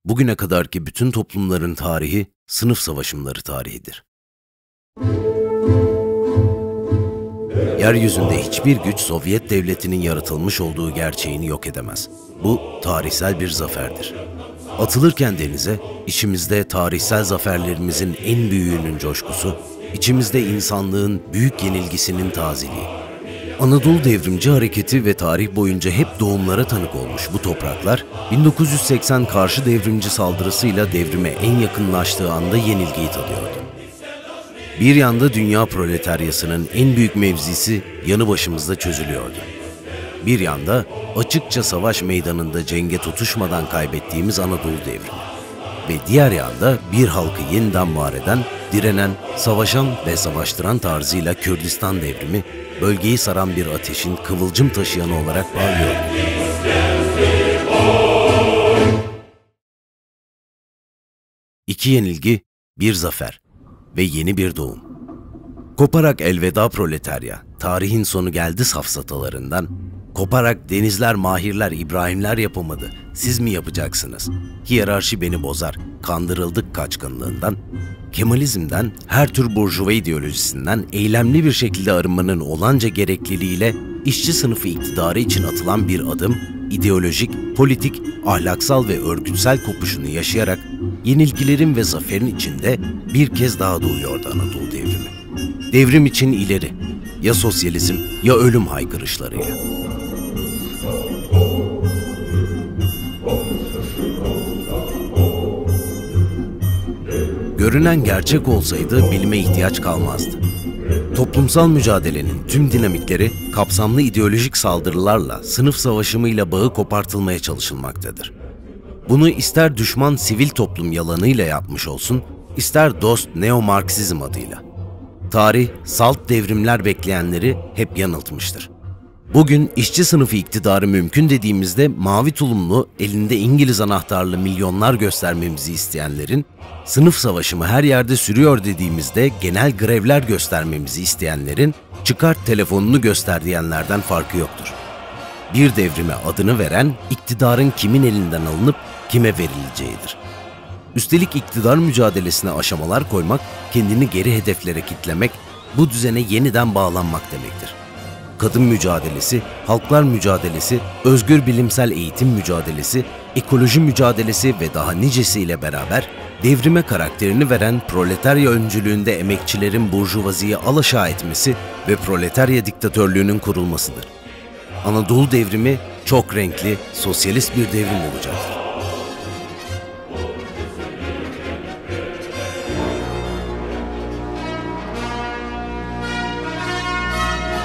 Bugüne kadarki bütün toplumların tarihi, sınıf savaşımları tarihidir. Yeryüzünde hiçbir güç Sovyet Devleti'nin yaratılmış olduğu gerçeğini yok edemez. Bu tarihsel bir zaferdir. Atılırken denize, içimizde tarihsel zaferlerimizin en büyüğünün coşkusu, içimizde insanlığın büyük yenilgisinin tazeliği. Anadolu Devrimci Hareketi ve tarih boyunca hep doğumlara tanık olmuş bu topraklar, 1980 karşı devrimci saldırısıyla devrime en yakınlaştığı anda yenilgiyi tadıyordu. Bir yanda dünya proletaryasının en büyük mevzisi yanı başımızda çözülüyordu. Bir yanda açıkça savaş meydanında cenge tutuşmadan kaybettiğimiz Anadolu Devrimi. Ve diğer yanda bir halkı yeniden var eden, direnen, savaşan ve savaştıran tarzıyla Kürdistan Devrimi, bölgeyi saran bir ateşin kıvılcım taşıyanı olarak parlıyordu. İki yenilgi, bir zafer ve yeni bir doğum. Koparak elveda proletarya, tarihin sonu geldi safsatalarından, koparak denizler, mahirler, İbrahimler yapamadı, siz mi yapacaksınız? Hiyerarşi beni bozar, kandırıldık kaçkınlığından, Kemalizmden, her tür burjuva ideolojisinden eylemli bir şekilde arınmanın olanca gerekliliğiyle işçi sınıfı iktidarı için atılan bir adım, ideolojik, politik, ahlaksal ve örgütsel kopuşunu yaşayarak yenilgilerin ve zaferin içinde bir kez daha doğuyordu Anadolu Devrimi. Devrim için ileri, ya sosyalizm ya ölüm haykırışlarıyla. Görünen gerçek olsaydı bilime ihtiyaç kalmazdı. Toplumsal mücadelenin tüm dinamikleri kapsamlı ideolojik saldırılarla, sınıf savaşımıyla bağı kopartılmaya çalışılmaktadır. Bunu ister düşman sivil toplum yalanıyla yapmış olsun, ister dost neo-Marksizm adıyla. Tarih, salt devrimler bekleyenleri hep yanıltmıştır. Bugün işçi sınıfı iktidarı mümkün dediğimizde mavi tulumlu, elinde İngiliz anahtarlı milyonlar göstermemizi isteyenlerin, sınıf savaşımı her yerde sürüyor dediğimizde genel grevler göstermemizi isteyenlerin, çıkart telefonunu göster diyenlerden farkı yoktur. Bir devrime adını veren, iktidarın kimin elinden alınıp kime verileceğidir. Üstelik iktidar mücadelesine aşamalar koymak, kendini geri hedeflere kitlemek, bu düzene yeniden bağlanmak demektir. Kadın mücadelesi, halklar mücadelesi, özgür bilimsel eğitim mücadelesi, ekoloji mücadelesi ve daha nicesiyle beraber devrime karakterini veren proletarya öncülüğünde emekçilerin burjuvaziyi alaşağı etmesi ve proletarya diktatörlüğünün kurulmasıdır. Anadolu Devrimi çok renkli, sosyalist bir devrim olacaktır.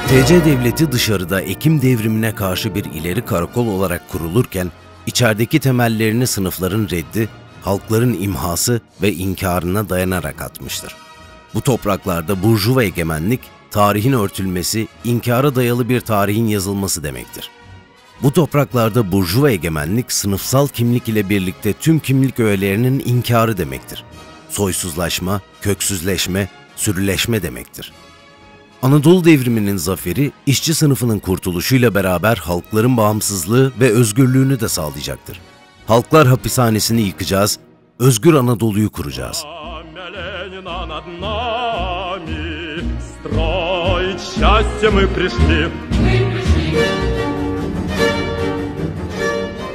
TC Devleti dışarıda Ekim Devrimine karşı bir ileri karakol olarak kurulurken, içerideki temellerini sınıfların reddi, halkların imhası ve inkarına dayanarak atmıştır. Bu topraklarda burjuva egemenlik, tarihin örtülmesi, inkara dayalı bir tarihin yazılması demektir. Bu topraklarda burjuva egemenlik, sınıfsal kimlik ile birlikte tüm kimlik öğelerinin inkarı demektir. Soysuzlaşma, köksüzleşme, sürüleşme demektir. Anadolu Devrimi'nin zaferi, işçi sınıfının kurtuluşuyla beraber halkların bağımsızlığı ve özgürlüğünü de sağlayacaktır. Halklar hapishanesini yıkacağız, özgür Anadolu'yu kuracağız.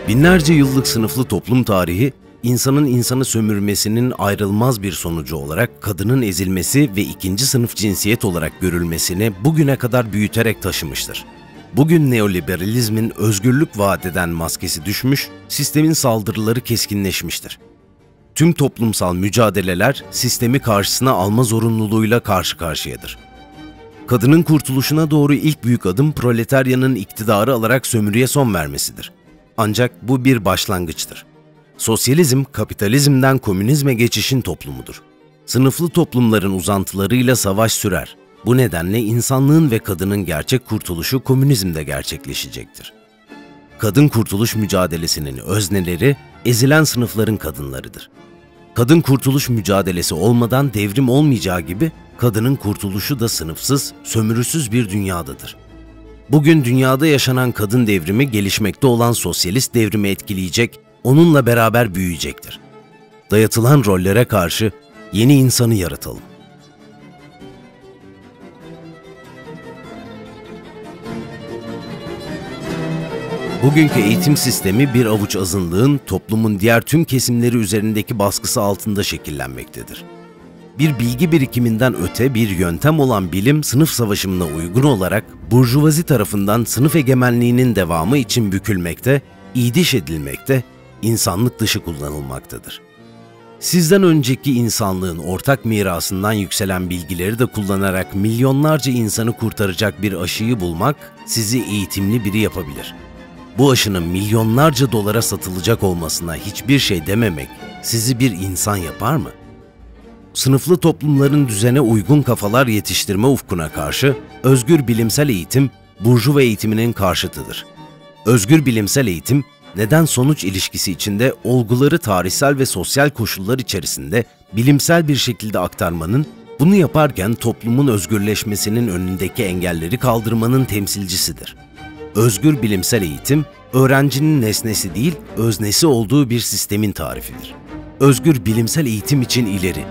Binlerce yıllık sınıflı toplum tarihi, insanın insanı sömürmesinin ayrılmaz bir sonucu olarak kadının ezilmesi ve ikinci sınıf cinsiyet olarak görülmesini bugüne kadar büyüterek taşımıştır. Bugün neoliberalizmin özgürlük vaat eden maskesi düşmüş, sistemin saldırıları keskinleşmiştir. Tüm toplumsal mücadeleler sistemi karşısına alma zorunluluğuyla karşı karşıyadır. Kadının kurtuluşuna doğru ilk büyük adım proletaryanın iktidarı alarak sömürüye son vermesidir. Ancak bu bir başlangıçtır. Sosyalizm, kapitalizmden komünizme geçişin toplumudur. Sınıflı toplumların uzantılarıyla savaş sürer. Bu nedenle insanlığın ve kadının gerçek kurtuluşu komünizmde gerçekleşecektir. Kadın kurtuluş mücadelesinin özneleri, ezilen sınıfların kadınlarıdır. Kadın kurtuluş mücadelesi olmadan devrim olmayacağı gibi, kadının kurtuluşu da sınıfsız, sömürüsüz bir dünyadadır. Bugün dünyada yaşanan kadın devrimi, gelişmekte olan sosyalist devrimi etkileyecek, onunla beraber büyüyecektir. Dayatılan rollere karşı yeni insanı yaratalım. Bugünkü eğitim sistemi bir avuç azınlığın toplumun diğer tüm kesimleri üzerindeki baskısı altında şekillenmektedir. Bir bilgi birikiminden öte bir yöntem olan bilim sınıf savaşımına uygun olarak burjuvazi tarafından sınıf egemenliğinin devamı için bükülmekte, iydiş edilmekte, insanlık dışı kullanılmaktadır. Sizden önceki insanlığın ortak mirasından yükselen bilgileri de kullanarak milyonlarca insanı kurtaracak bir aşıyı bulmak sizi eğitimli biri yapabilir. Bu aşının milyonlarca dolara satılacak olmasına hiçbir şey dememek sizi bir insan yapar mı? Sınıflı toplumların düzene uygun kafalar yetiştirme ufkuna karşı özgür bilimsel eğitim, burjuva eğitiminin karşıtıdır. Özgür bilimsel eğitim, neden-sonuç ilişkisi içinde olguları tarihsel ve sosyal koşullar içerisinde bilimsel bir şekilde aktarmanın, bunu yaparken toplumun özgürleşmesinin önündeki engelleri kaldırmanın temsilcisidir. Özgür bilimsel eğitim, öğrencinin nesnesi değil, öznesi olduğu bir sistemin tarifidir. Özgür bilimsel eğitim için ileri.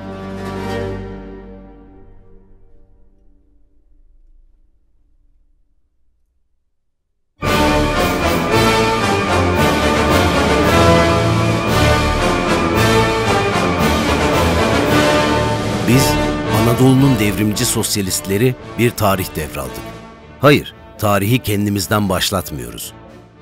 Biz, Anadolu'nun devrimci sosyalistleri bir tarih devraldık. Hayır, tarihi kendimizden başlatmıyoruz.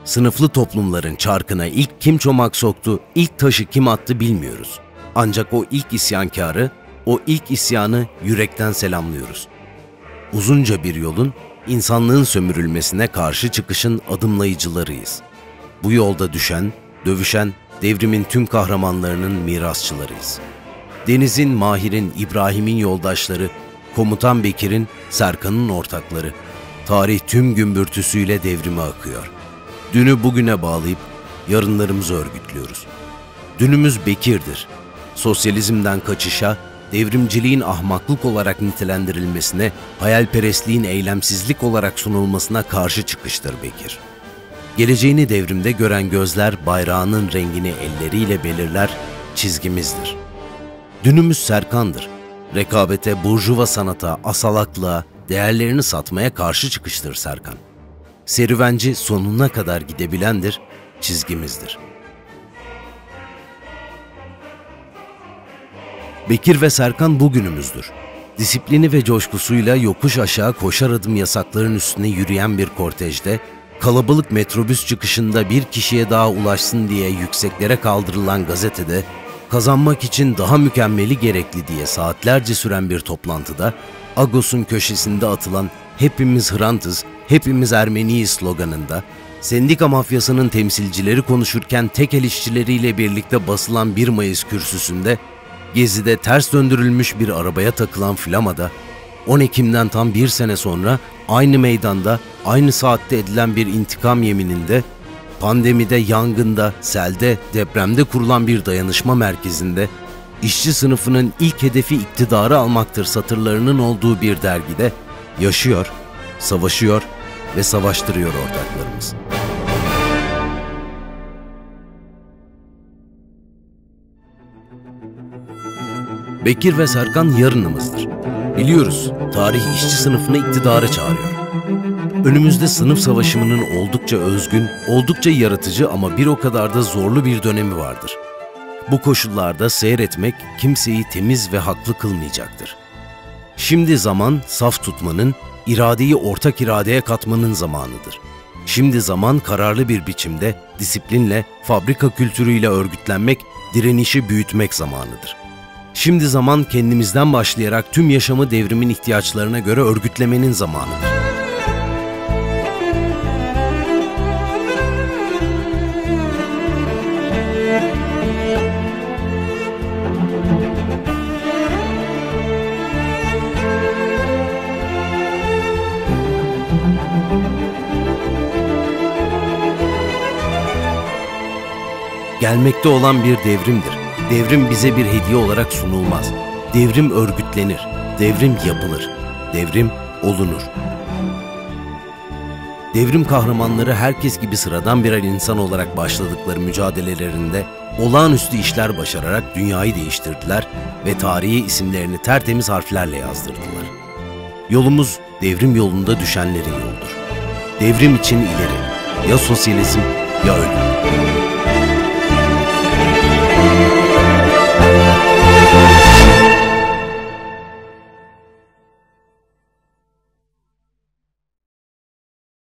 Sınıflı toplumların çarkına ilk kim çomak soktu, ilk taşı kim attı bilmiyoruz. Ancak o ilk isyankarı, o ilk isyanı yürekten selamlıyoruz. Uzunca bir yolun, insanlığın sömürülmesine karşı çıkışın adımlayıcılarıyız. Bu yolda düşen, dövüşen, devrimin tüm kahramanlarının mirasçılarıyız. Deniz'in, Mahir'in, İbrahim'in yoldaşları, Komutan Bekir'in, Serkan'ın ortakları. Tarih tüm gümbürtüsüyle devrime akıyor. Dünü bugüne bağlayıp yarınlarımızı örgütlüyoruz. Dünümüz Bekir'dir. Sosyalizmden kaçışa, devrimciliğin ahmaklık olarak nitelendirilmesine, hayalperestliğin eylemsizlik olarak sunulmasına karşı çıkıştır Bekir. Geleceğini devrimde gören gözler bayrağının rengini elleriyle belirler, çizgimizdir. Dünümüz Serkan'dır. Rekabete, burjuva sanata, asalaklığa, değerlerini satmaya karşı çıkıştır Serkan. Serüvenci sonuna kadar gidebilendir, çizgimizdir. Bekir ve Serkan bugünümüzdür. Disiplini ve coşkusuyla yokuş aşağı koşar adım yasakların üstüne yürüyen bir kortejde, kalabalık metrobüs çıkışında bir kişiye daha ulaşsın diye yükseklere kaldırılan gazetede, kazanmak için daha mükemmeli gerekli diye saatlerce süren bir toplantıda, Agos'un köşesinde atılan "Hepimiz Hrantız, hepimiz Ermeniyiz" sloganında, sendika mafyasının temsilcileri konuşurken tekel işçileriyle birlikte basılan 1 Mayıs kürsüsünde, Gezi'de ters döndürülmüş bir arabaya takılan flamada, 10 Ekim'den tam 1 sene sonra aynı meydanda, aynı saatte edilen bir intikam yemininde, pandemide, yangında, selde, depremde kurulan bir dayanışma merkezinde, işçi sınıfının ilk hedefi iktidarı almaktır satırlarının olduğu bir dergide yaşıyor, savaşıyor ve savaştırıyor ortaklarımız. Bekir ve Serkan yarınımızdır. Biliyoruz, tarih işçi sınıfını iktidara çağırıyor. Önümüzde sınıf savaşımının oldukça özgün, oldukça yaratıcı ama bir o kadar da zorlu bir dönemi vardır. Bu koşullarda seyretmek kimseyi temiz ve haklı kılmayacaktır. Şimdi zaman saf tutmanın, iradeyi ortak iradeye katmanın zamanıdır. Şimdi zaman kararlı bir biçimde, disiplinle, fabrika kültürüyle örgütlenmek, direnişi büyütmek zamanıdır. Şimdi zaman kendimizden başlayarak tüm yaşamı devrimin ihtiyaçlarına göre örgütlemenin zamanıdır. Gelmekte olan bir devrimdir. Devrim bize bir hediye olarak sunulmaz. Devrim örgütlenir. Devrim yapılır. Devrim olunur. Devrim kahramanları herkes gibi sıradan birer insan olarak başladıkları mücadelelerinde olağanüstü işler başararak dünyayı değiştirdiler ve tarihe isimlerini tertemiz harflerle yazdırdılar. Yolumuz devrim yolunda düşenlerin yoludur. Devrim için ileri, ya sosyalizm ya ölüm.